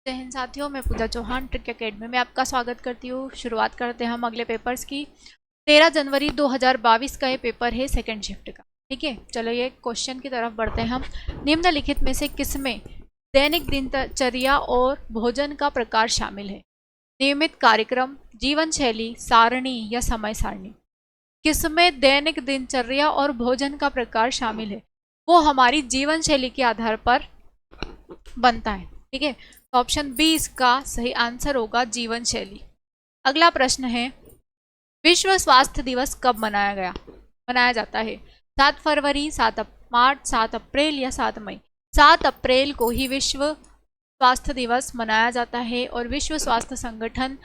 जय हिंद साथियों, मैं पूजा चौहान ट्रिक एकेडमी में आपका स्वागत करती हूँ। शुरुआत करते हैं हम अगले पेपर्स की। 13 जनवरी 2022 का ये पेपर है सेकंड शिफ्ट का। ठीक है, चलो ये क्वेश्चन की तरफ बढ़ते हैं हम। निम्नलिखित में से किसमें दैनिक दिनचर्या और भोजन का प्रकार शामिल है? नियमित कार्यक्रम, जीवन शैली, सारणी या समय सारणी। किसमें दैनिक दिनचर्या और भोजन का प्रकार शामिल है? वो हमारी जीवन शैली के आधार पर बनता है। ठीक है, तो ऑप्शन बी इसका सही आंसर होगा, जीवन शैली। अगला प्रश्न है, विश्व स्वास्थ्य दिवस कब मनाया जाता है? 7 फरवरी, 7 मार्च, 7 अप्रैल या 7 मई? 7 अप्रैल को ही विश्व स्वास्थ्य दिवस मनाया जाता है और विश्व स्वास्थ्य संगठन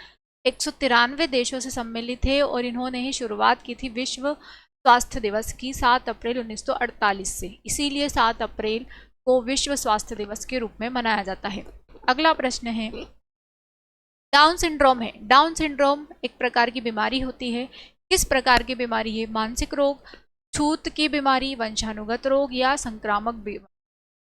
193 देशों से सम्मिलित है और इन्होंने ही शुरुआत की थी विश्व स्वास्थ्य दिवस की 7 अप्रैल 1948 से। इसीलिए 7 अप्रैल को विश्व स्वास्थ्य दिवस के रूप में मनाया जाता है। अगला प्रश्न है, डाउन सिंड्रोम है। डाउन सिंड्रोम एक प्रकार की बीमारी होती है। किस प्रकार की बीमारी है? मानसिक रोग, छूत की बीमारी, वंशानुगत रोग या संक्रामक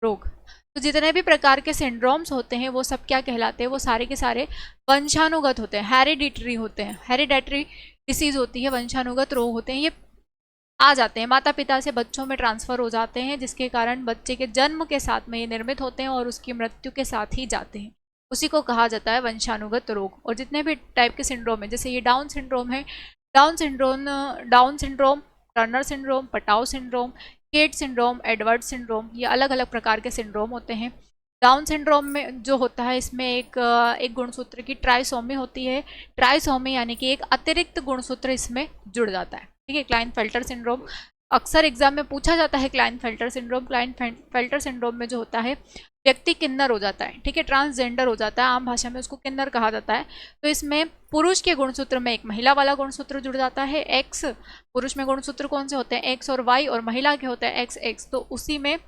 रोग? तो जितने भी प्रकार के सिंड्रोम्स होते हैं वो सब क्या कहलाते हैं? वो सारे के सारे वंशानुगत होते हैं, हेरिडिटरी होते हैं। हेरिडेटरी डिसीज होती है, वंशानुगत रोग होते हैं। ये आ जाते हैं माता पिता से बच्चों में ट्रांसफर हो जाते हैं, जिसके कारण बच्चे के जन्म के साथ में ये निर्मित होते हैं और उसकी मृत्यु के साथ ही जाते हैं। उसी को कहा जाता है वंशानुगत रोग। और जितने भी टाइप के सिंड्रोम है, जैसे ये डाउन सिंड्रोम है, Down syndrome, Turner syndrome, Patau syndrome, cat syndrome, Edward syndrome, ये अलग अलग प्रकार के सिंड्रोम होते हैं। डाउन सिंड्रोम में जो होता है, इसमें एक गुणसूत्र की ट्राइसोमी होती है। ट्राइसोमी यानी कि एक अतिरिक्त गुणसूत्र इसमें जुड़ जाता है। ठीक है, क्लाइनफेल्टर सिंड्रोम अक्सर एग्जाम में पूछा जाता है। क्लाइनफेल्टर सिंड्रोम में जो होता है, व्यक्ति किन्नर हो जाता है। ठीक है, ट्रांसजेंडर हो जाता है, आम भाषा में उसको किन्नर कहा जाता है। तो इसमें पुरुष के गुणसूत्र में एक महिला वाला गुणसूत्र जुड़ जाता है, एक्स। पुरुष में गुणसूत्र कौन से होते हैं? एक्स और वाई, और महिला के होते हैं एक्स एक्स। तो उसी में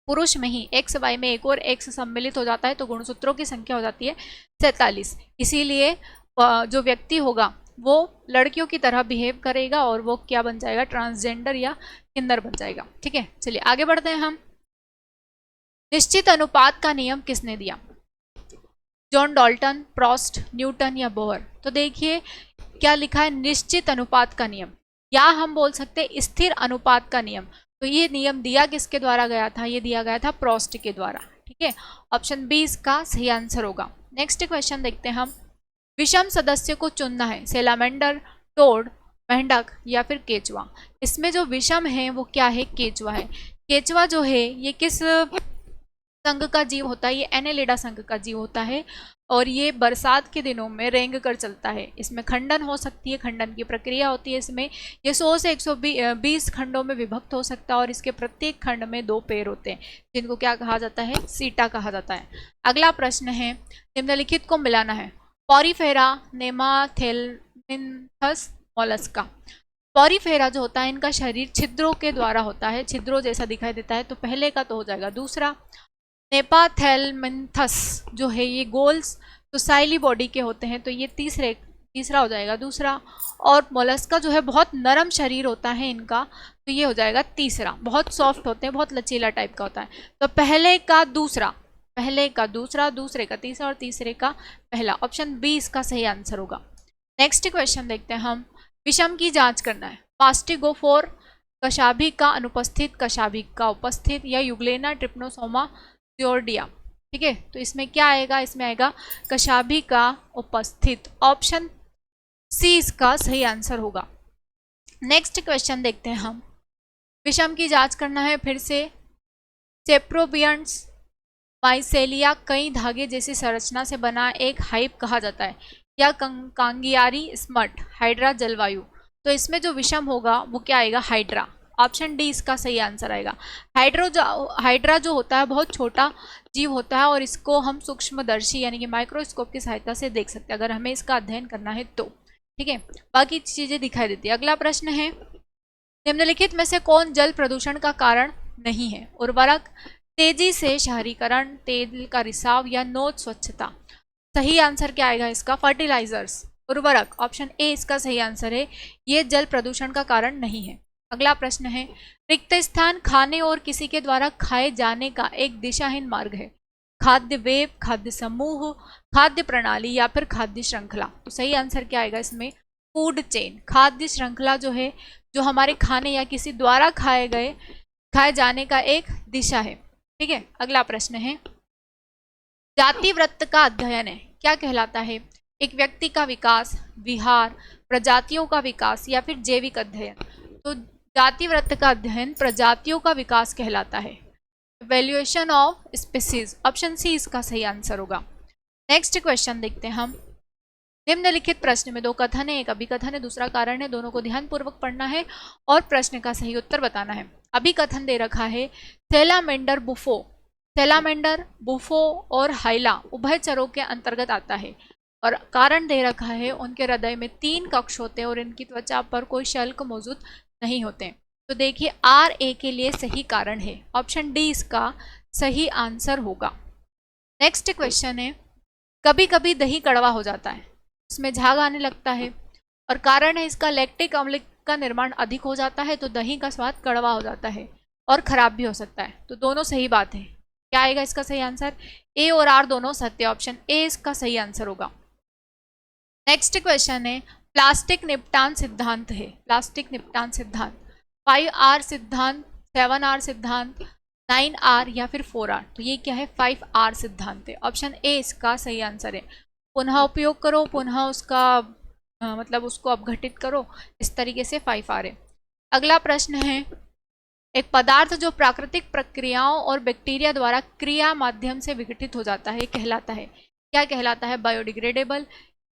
पुरुष में ही एक्स वाई में एक और एक्स सम्मिलित हो जाता है, तो गुणसूत्रों की संख्या हो जाती है 47। इसीलिए जो व्यक्ति होगा वो लड़कियों की तरह बिहेव करेगा और वो क्या बन जाएगा? ट्रांसजेंडर या किन्नर बन जाएगा। ठीक है, चलिए आगे बढ़ते हैं हम। निश्चित अनुपात का नियम किसने दिया? जॉन डाल्टन, प्रोस्ट, न्यूटन या बोहर? तो देखिए क्या लिखा है, निश्चित अनुपात का नियम, या हम बोल सकते हैं स्थिर अनुपात का नियम। तो ये नियम दिया किसके द्वारा गया था? ये दिया गया था प्रोस्ट के द्वारा। ठीक है, ऑप्शन बी इसका सही आंसर होगा। नेक्स्ट क्वेश्चन देखते हैं हम। विषम सदस्य को चुनना है, सेलामेंडर, टोड, मेंढक या फिर केचुआ? इसमें जो विषम है वो क्या है? केचुआ है। केचुआ जो है ये किस संघ का जीव होता है? ये एनेलिडा संघ का जीव होता है और ये बरसात के दिनों में रेंग कर चलता है। इसमें खंडन हो सकती है, खंडन की प्रक्रिया होती है इसमें। ये 100 से 120 खंडों में विभक्त हो सकता है और इसके प्रत्येक खंड में 2 पैर होते हैं, जिनको क्या कहा जाता है? सीटा कहा जाता है। अगला प्रश्न है, निम्नलिखित को मिलाना है। Porifera, नेमाथेलमिन्थस, Mollusca. पॉरीफेरा जो होता है, इनका शरीर छिद्रों के द्वारा होता है, छिद्रों जैसा दिखाई देता है, तो पहले का तो हो जाएगा। दूसरा नेमाथेलमिन्थस जो है ये गोल सुसाइली बॉडी के होते हैं, तो ये तीसरा हो जाएगा दूसरा। और मोलस्का जो है बहुत नरम शरीर होता है इनका, तो ये हो जाएगा तीसरा। बहुत सॉफ्ट होते हैं, बहुत लचीला टाइप का होता है। तो पहले का दूसरा, दूसरे का तीसरा और तीसरे का पहला, ऑप्शन बी इसका सही आंसर होगा। नेक्स्ट क्वेश्चन देखते हैं हम। विषम की जांच करना है। पास्टिगोफोर, कशाभिक का अनुपस्थित, कशाभिक का उपस्थित, या युगलेना ट्रिप्नोसोमा जियोर्डिया? ठीक है, तो इसमें क्या आएगा? इसमें आएगा कशाभिक का उपस्थित, ऑप्शन सी इसका सही आंसर होगा। नेक्स्ट क्वेश्चन देखते हैं हम। विषम की जांच करना है फिर से। सेप्रोबियंट्स माइसेलिया कई धागे जैसी संरचना से बना एक हाइप कहा जाता है, या कांगियारी स्मट, हाइड्रा जलवायु? तो इसमें जो विषम होगा वो क्या आएगा? हाइड्रा, ऑप्शन डी इसका सही आंसर आएगा। हाइड्रा जो होता है बहुत छोटा जीव होता है और इसको हम सूक्ष्मदर्शी यानी कि माइक्रोस्कोप की सहायता से देख सकते हैं, अगर हमें इसका अध्ययन करना है तो। ठीक है, बाकी चीजें दिखाई देती है। अगला प्रश्न है, निम्नलिखित में से कौन जल प्रदूषण का कारण नहीं है? उर्वरक, तेजी से शहरीकरण, तेल का रिसाव, या नोट स्वच्छता? सही आंसर क्या आएगा इसका? फर्टिलाइजर्स, उर्वरक, ऑप्शन ए इसका सही आंसर है। ये जल प्रदूषण का कारण नहीं है। अगला प्रश्न है, रिक्त स्थान खाने और किसी के द्वारा खाए जाने का एक दिशाहीन मार्ग है। खाद्य वेब, खाद्य समूह, खाद्य प्रणाली या फिर खाद्य श्रृंखला। तो सही आंसर क्या आएगा इसमें? Food chain. खाद्य श्रृंखला जो है, जो हमारे खाने या किसी द्वारा खाए जाने का एक दिशा है। ठीक है, अगला प्रश्न है, जाति वृत्त का अध्ययन है क्या कहलाता है? एक व्यक्ति का विकास, विहार, प्रजातियों का विकास या फिर जैविक अध्ययन। तो जाति वृत्त का अध्ययन प्रजातियों का विकास कहलाता है। Evolution of species, option C इसका सही आंसर होगा। नेक्स्ट क्वेश्चन देखते हैं हम। निम्नलिखित प्रश्न में दो कथन है, एक अभिकथन है, दूसरा कारण है। दोनों को ध्यानपूर्वक पढ़ना है और प्रश्न का सही उत्तर बताना है। अभिकथन दे रखा है, सैलामेंडर बुफो, सैलामेंडर बुफो और हाइला उभयचरों के अंतर्गत आता है। और कारण दे रखा है, उनके हृदय में 3 कक्ष होते हैं और इनकी त्वचा पर कोई शल्क मौजूद नहीं होते। तो देखिए आर ए के लिए सही कारण है, ऑप्शन डी इसका सही आंसर होगा। नेक्स्ट क्वेश्चन है, कभी कभी दही कड़वा हो जाता है, उसमें झाग आने लगता है और कारण है इसका लैक्टिक अम्ल का निर्माण अधिक हो जाता है, तो दही का स्वाद कड़वा हो जाता है और खराब भी हो सकता है। तो दोनों सही बात है। क्या आएगा इसका सही आंसर? ए और आर दोनों सत्य, ऑप्शन ए इसका सही आंसर होगा। नेक्स्ट क्वेश्चन है, प्लास्टिक निपटान सिद्धांत है, प्लास्टिक निपटान सिद्धांत 5R सिद्धांत, 7R सिद्धांत, 9R या फिर 4R। तो ये क्या है? 5R सिद्धांत है, ऑप्शन ए इसका सही आंसर है। पुनः उपयोग करो, पुनः उसका मतलब उसको अपघटित करो, इस तरीके से 5R है। अगला प्रश्न है, एक पदार्थ जो प्राकृतिक प्रक्रियाओं और बैक्टीरिया द्वारा क्रिया माध्यम से विघटित हो जाता है कहलाता है, क्या कहलाता है? बायोडिग्रेडेबल,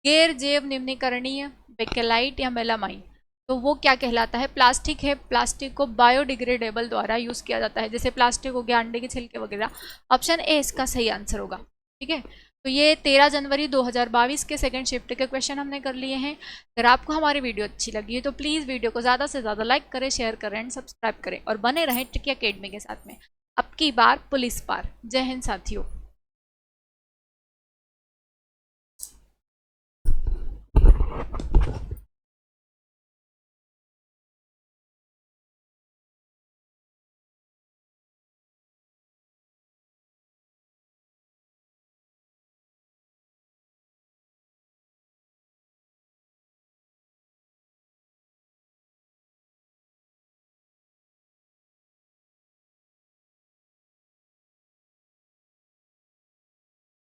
गैर जैव निम्नीकरणीय, बेकेलाइट या मेलामाइन। तो वो क्या कहलाता है? प्लास्टिक है। प्लास्टिक को बायोडिग्रेडेबल द्वारा यूज किया जाता है, जैसे प्लास्टिक हो गया, अंडे के छिलके वगैरह। ऑप्शन ए इसका सही आंसर होगा। ठीक है, तो ये 13 जनवरी 2022 के सेकंड शिफ्ट के क्वेश्चन हमने कर लिए हैं। अगर आपको हमारी वीडियो अच्छी लगी है तो प्लीज़ वीडियो को ज़्यादा से ज़्यादा लाइक करें, शेयर करें एंड सब्सक्राइब करें और बने रहें ट्रिकी एकेडमी के साथ में। अब की बार पुलिस पार। जय हिंद साथियों।